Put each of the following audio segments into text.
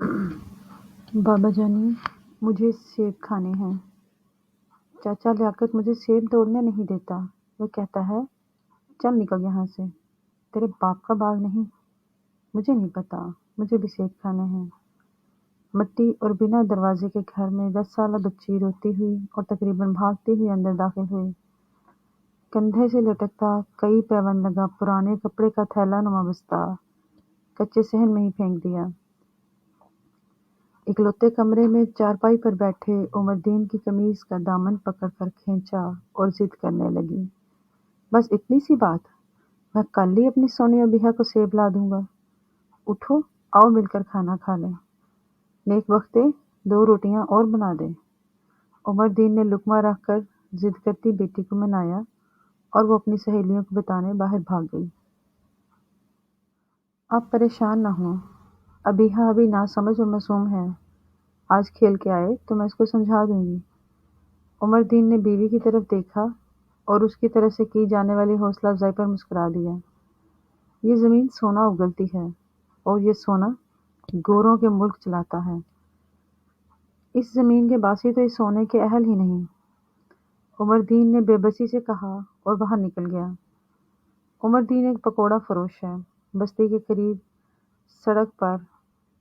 بابا جانی مجھے سیب کھانے ہیں۔ چاچا لیاقت مجھے سیب توڑنے نہیں دیتا۔ وہ کہتا ہے چل نکل یہاں سے، تیرے باپ کا باغ نہیں۔ مجھے نہیں پتا، مجھے بھی سیب کھانے ہیں۔ مٹی اور بنا دروازے کے گھر میں 10 سالہ بچی روتی ہوئی اور تقریباً بھاگتی ہوئی اندر داخل ہوئی۔ کندھے سے لٹکتا کئی پیوند لگا پرانے کپڑے کا تھیلا نما بستہ کچے صحن میں ہی پھینک دیا۔ اکلوتے کمرے میں چارپائی پر بیٹھے عمر دین کی قمیض کا دامن پکڑ کر کھینچا اور ضد کرنے لگی، بس اتنی سی بات، میں کل ہی اپنی سونی ابیہا کو سیب لا دوں گا۔ اٹھو، آؤ مل کر کھانا کھا لیں۔ نیک وقتے 2 روٹیاں اور بنا دے۔ عمر دین نے لقمہ رکھ کر ضد کرتی بیٹی کو منایا اور وہ اپنی سہیلیوں کو بتانے باہر بھاگ گئی۔ آپ پریشان نہ ہوں، ابیہا ابھی ناسمجھ اور معصوم ہے، آج کھیل کے آئے تو میں اس کو سمجھا دوں گی۔ عمر دین نے بیوی کی طرف دیکھا اور اس کی طرف سے کی جانے والی حوصلہ افزائی پر مسکرا دیا۔ یہ زمین سونا اگلتی ہے اور یہ سونا گوروں کے ملک چلاتا ہے۔ اس زمین کے باسی تو اس سونے کے اہل ہی نہیں۔ عمر دین نے بے بسی سے کہا اور باہر نکل گیا۔ عمر دین ایک پکوڑا فروش ہے، بستی کے قریب سڑک پر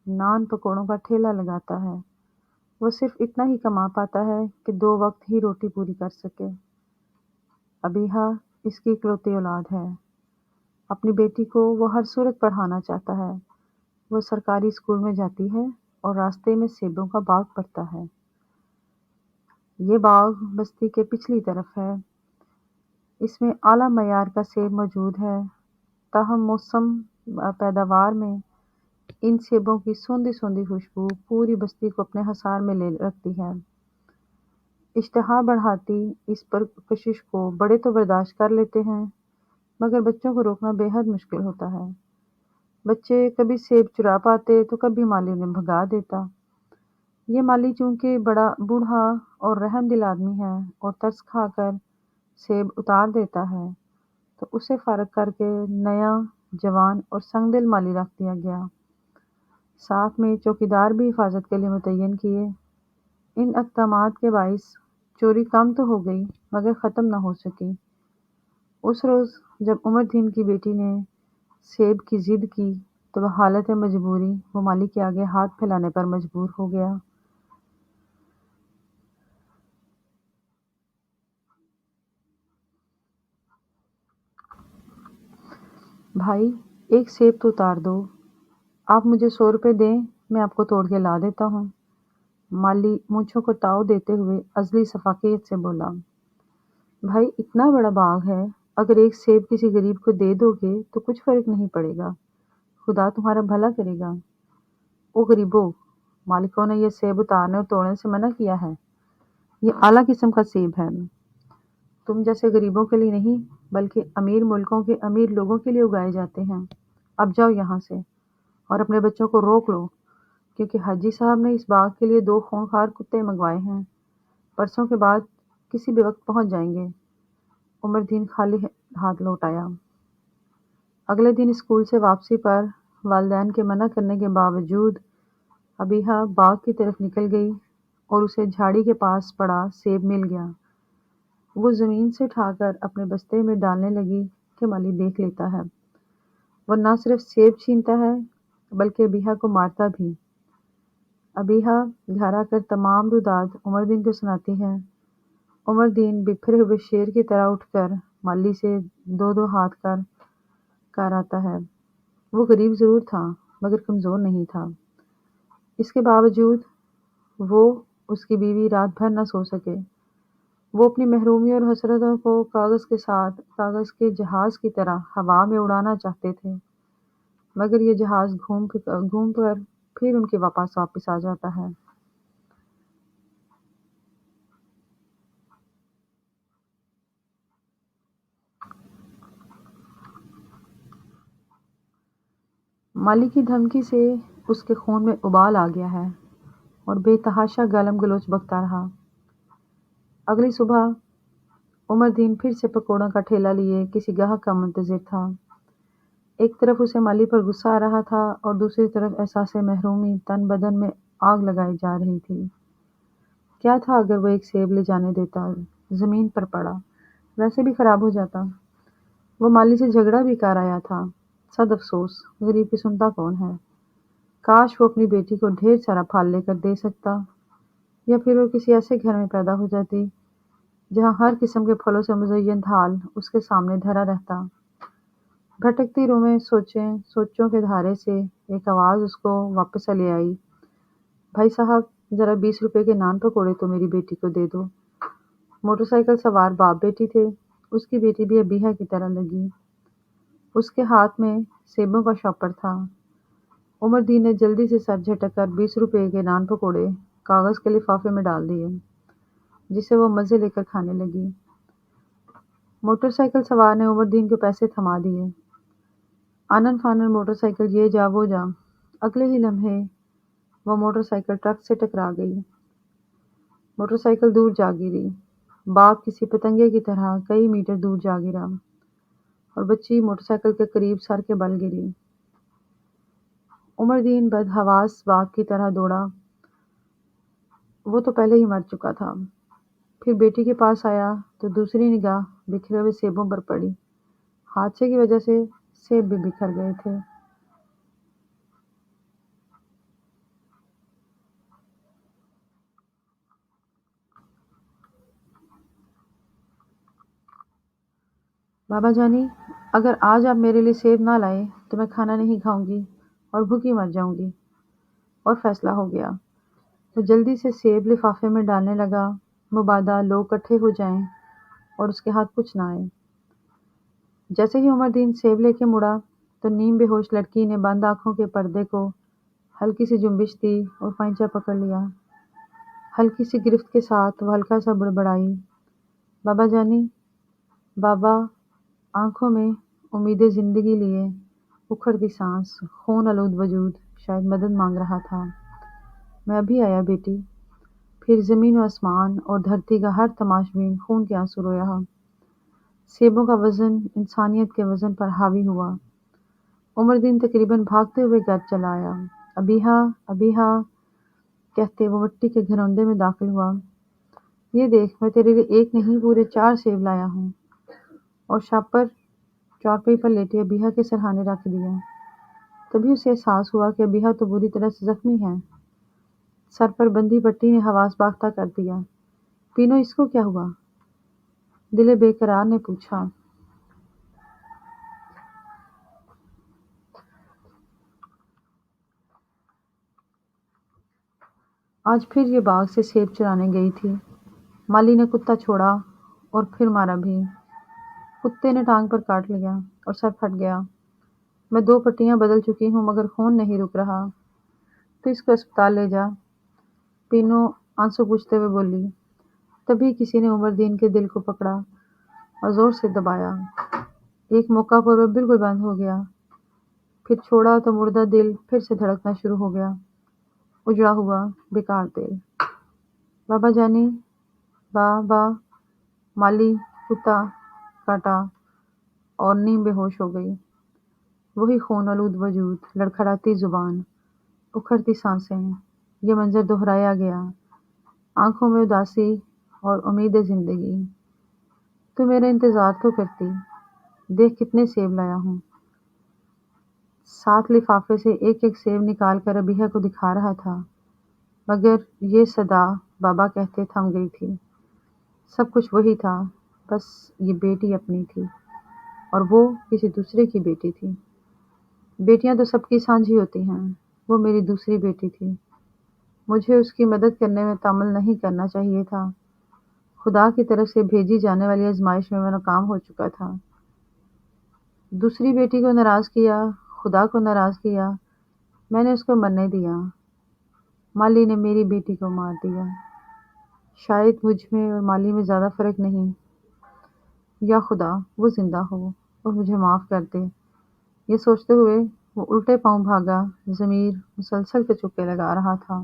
نان پکوڑوں کا ٹھیلا لگاتا ہے۔ وہ صرف اتنا ہی کما پاتا ہے کہ 2 وقت ہی روٹی پوری کر سکے۔ ابیہا اس کی اکلوتی اولاد ہے۔ اپنی بیٹی کو وہ ہر صورت پڑھانا چاہتا ہے۔ وہ سرکاری اسکول میں جاتی ہے اور راستے میں سیبوں کا باغ پڑتا ہے۔ یہ باغ بستی کے پچھلی طرف ہے۔ اس میں اعلیٰ معیار کا سیب موجود ہے، تاہم موسم پیداوار میں ان سیبوں کی سوندھی سوندھی خوشبو پوری بستی کو اپنے حصار میں لے رکھتی ہے۔ اشتہا بڑھاتی اس پرکشش کو بڑے تو برداشت کر لیتے ہیں، مگر بچوں کو روکنا بے حد مشکل ہوتا ہے۔ بچے کبھی سیب چرا پاتے تو کبھی مالی انہیں بھگا دیتا۔ یہ مالی چونکہ بڑا بوڑھا اور رحم دل آدمی ہے اور ترس کھا کر سیب اتار دیتا ہے، تو اسے فارغ کر کے نیا، جوان اور سنگ دل مالی رکھ دیا گیا۔ ساتھ میں چوکیدار بھی حفاظت کے لیے متعین کیے۔ ان اقدامات کے باعث چوری کم تو ہو گئی مگر ختم نہ ہو سکی۔ اس روز جب عمر دین کی بیٹی نے سیب کی ضد کی تو بحالت مجبوری وہ مالی کے آگے ہاتھ پھیلانے پر مجبور ہو گیا۔ بھائی، ایک سیب تو اتار دو، آپ مجھے 100 روپے دیں، میں آپ کو توڑ کے لا دیتا ہوں۔ مالی مونچھوں کو تاؤ دیتے ہوئے عزلی شفقیت سے بولا۔ بھائی، اتنا بڑا باغ ہے، اگر ایک سیب کسی غریب کو دے دو گے تو کچھ فرق نہیں پڑے گا، خدا تمہارا بھلا کرے گا۔ او غریبو، مالکوں نے یہ سیب اتارنے اور توڑنے سے منع کیا ہے، یہ اعلیٰ قسم کا سیب ہے، تم جیسے غریبوں کے لیے نہیں بلکہ امیر ملکوں کے امیر لوگوں کے لیے اگائے جاتے ہیں۔ اب جاؤ یہاں سے اور اپنے بچوں کو روک لو، کیونکہ حاجی صاحب نے اس باغ کے لیے 2 خونخوار کتے منگوائے ہیں، پرسوں کے بعد کسی بھی وقت پہنچ جائیں گے۔ عمر دین خالی ہاتھ لوٹ آیا۔ اگلے دن اسکول سے واپسی پر والدین کے منع کرنے کے باوجود ابیہا باغ کی طرف نکل گئی اور اسے جھاڑی کے پاس پڑا سیب مل گیا۔ وہ زمین سے اٹھا کر اپنے بستے میں ڈالنے لگی کہ مالی دیکھ لیتا ہے۔ وہ نہ صرف سیب چھینتا ہے بلکہ ابیہا کو مارتا بھی۔ ابیہا گھر آ کر تمام روداد عمر دین کو سناتی ہے۔ عمر دین بکھرے ہوئے شیر کی طرح اٹھ کر مالی سے 2 ہاتھ کر آتا ہے۔ وہ غریب ضرور تھا مگر کمزور نہیں تھا۔ اس کے باوجود وہ اس کی بیوی رات بھر نہ سو سکے۔ وہ اپنی محرومی اور حسرتوں کو کاغذ کے جہاز کی طرح ہوا میں اڑانا چاہتے تھے، مگر یہ جہاز گھوم کر پھر ان کے واپس آ جاتا ہے۔ مالی کی دھمکی سے اس کے خون میں ابال آ گیا ہے اور بے تحاشا گالم گلوچ بکتا رہا۔ اگلی صبح عمر دین پھر سے پکوڑوں کا ٹھیلا لیے کسی گاہک کا منتظر تھا۔ ایک طرف اسے مالی پر غصہ آ رہا تھا اور دوسری طرف احساس محرومی تن بدن میں آگ لگائی جا رہی تھی۔ کیا تھا اگر وہ ایک سیب لے جانے دیتا؟ زمین پر پڑا، ویسے بھی خراب ہو جاتا۔ وہ مالی سے جھگڑا بھی کر آیا تھا۔ صد افسوس، غریب کی سنتا کون ہے؟ کاش وہ اپنی بیٹی کو ڈھیر سارا پھل لے کر دے سکتا، یا پھر وہ کسی ایسے گھر میں پیدا ہو جاتی جہاں ہر قسم کے پھلوں سے مزین تھال اس کے سامنے دھرا رہتا۔ بھٹکتی روح میں سوچوں کے دھارے سے ایک آواز اس کو واپس لے آئی۔ بھائی صاحب، ذرا 20 روپے کے نان پکوڑے تو میری بیٹی کو دے دو۔ موٹر سائیکل سوار باپ بیٹی تھے۔ اس کی بیٹی بھی ابیہا کی طرح لگی۔ اس کے ہاتھ میں سیبوں کا شاپر تھا۔ عمر دین نے جلدی سے سر جھٹک کر 20 روپے کے نان پکوڑے کاغذ کے لفافے میں ڈال دیے، جسے وہ مزے لے کر کھانے لگی۔ موٹر سائیکل سوار نے عمر دین کے پیسے تھما دیے۔ آنن فانن موٹر سائیکل یہ جا وہ جا۔ اگلے ہی لمحے وہ موٹر سائیکل ٹرک سے ٹکرا گئی۔ موٹر سائیکل دور جا گری۔ باپ کسی پتنگے کی طرح کئی میٹر دور جا گرا اور بچی موٹر سائیکل کے قریب سر کے بل گری۔ عمر دین بدحواس باپ کی طرح دوڑا۔ وہ تو پہلے ہی مر چکا تھا۔ پھر بیٹی کے پاس آیا تو دوسری نگاہ بکھرے ہوئے سیبوں پر پڑی۔ حادثے کی وجہ سے سیب بھی بکھر گئے تھے۔ بابا جانی، اگر آج آپ میرے لیے سیب نہ لائے تو میں کھانا نہیں کھاؤں گی اور بھوکی مر جاؤں گی۔ اور فیصلہ ہو گیا۔ وہ جلدی سے سیب لفافے میں ڈالنے لگا، مبادا لوگ اکٹھے ہو جائیں اور اس کے ہاتھ کچھ نہ آئے۔ جیسے ہی عمر دین سیب لے کے مڑا تو نیم بے ہوش لڑکی نے بند آنکھوں کے پردے کو ہلکی سی جنبش دی اور پائنچا پکڑ لیا۔ ہلکی سی گرفت کے ساتھ وہ ہلکا سا بڑبڑائی، بابا جانی۔ بابا آنکھوں میں امید زندگی لیے اکھڑتی سانس، خون آلود وجود شاید مدد مانگ رہا تھا۔ میں ابھی آیا بیٹی۔ پھر زمین و آسمان اور دھرتی کا ہر تماشبین خون کے آنسو رویا۔ سیبوں کا وزن انسانیت کے وزن پر حاوی ہوا۔ عمر دین تقریباً بھاگتے ہوئے گھر چلا آیا۔ ابیہا، ابیہا کہتے وہ مٹی کے گھروندے میں داخل ہوا۔ یہ دیکھ، میں تیرے لیے ایک نہیں پورے 4 سیب لایا ہوں۔ اور شاپر چارپائی پر لیٹے ابیہا کے سرہانے رکھ دیا۔ تبھی اسے احساس ہوا کہ ابیہا تو بری طرح سے زخمی ہے۔ سر پر بندھی پٹی نے حواس باختہ کر دیا۔ پینو، اس کو کیا ہوا؟ دل بے قرار نے پوچھا۔ آج پھر یہ باغ سے سیب چرانے گئی تھی۔ مالی نے کتا چھوڑا اور پھر مارا بھی۔ کتے نے ٹانگ پر کاٹ لیا اور سر پھٹ گیا۔ میں 2 پٹیاں بدل چکی ہوں مگر خون نہیں رک رہا۔ تو اس کو اسپتال لے جا، پینو آنسو پوچھتے ہوئے بولی۔ تبھی کسی نے عمر دین کے دل کو پکڑا اور زور سے دبایا۔ ایک موقع پر وہ بالکل بند ہو گیا، پھر چھوڑا تو مردہ دل پھر سے دھڑکنا شروع ہو گیا۔ اجڑا ہوا بیکار دل۔ بابا جانی، با مالی کتا کاٹا اور نیم بے ہوش ہو گئی۔ وہی خون آلود وجود، لڑکھڑاتی زبان، اکھڑتی سانسیں، یہ منظر دہرایا گیا۔ آنکھوں میں اداسی اور امید زندگی۔ تو میرا انتظار تو کرتی، دیکھ کتنے سیب لایا ہوں۔ ساتھ لفافے سے ایک ایک سیب نکال کر ابیہا کو دکھا رہا تھا، مگر یہ صدا بابا کہتے تھم گئی تھی۔ سب کچھ وہی تھا، بس یہ بیٹی اپنی تھی اور وہ کسی دوسرے کی بیٹی تھی۔ بیٹیاں تو سب کی سانجھی ہوتی ہیں، وہ میری دوسری بیٹی تھی۔ مجھے اس کی مدد کرنے میں تامل نہیں کرنا چاہیے تھا۔ خدا کی طرف سے بھیجی جانے والی آزمائش میں ناکام ہو چکا تھا۔ دوسری بیٹی کو ناراض کیا، خدا کو ناراض کیا، میں نے اس کو مرنے دیا۔ مالی نے میری بیٹی کو مار دیا۔ شاید مجھ میں اور مالی میں زیادہ فرق نہیں۔ یا خدا وہ زندہ ہو اور مجھے معاف کر دے۔ یہ سوچتے ہوئے وہ الٹے پاؤں بھاگا۔ ضمیر مسلسل کے چکے لگا رہا تھا۔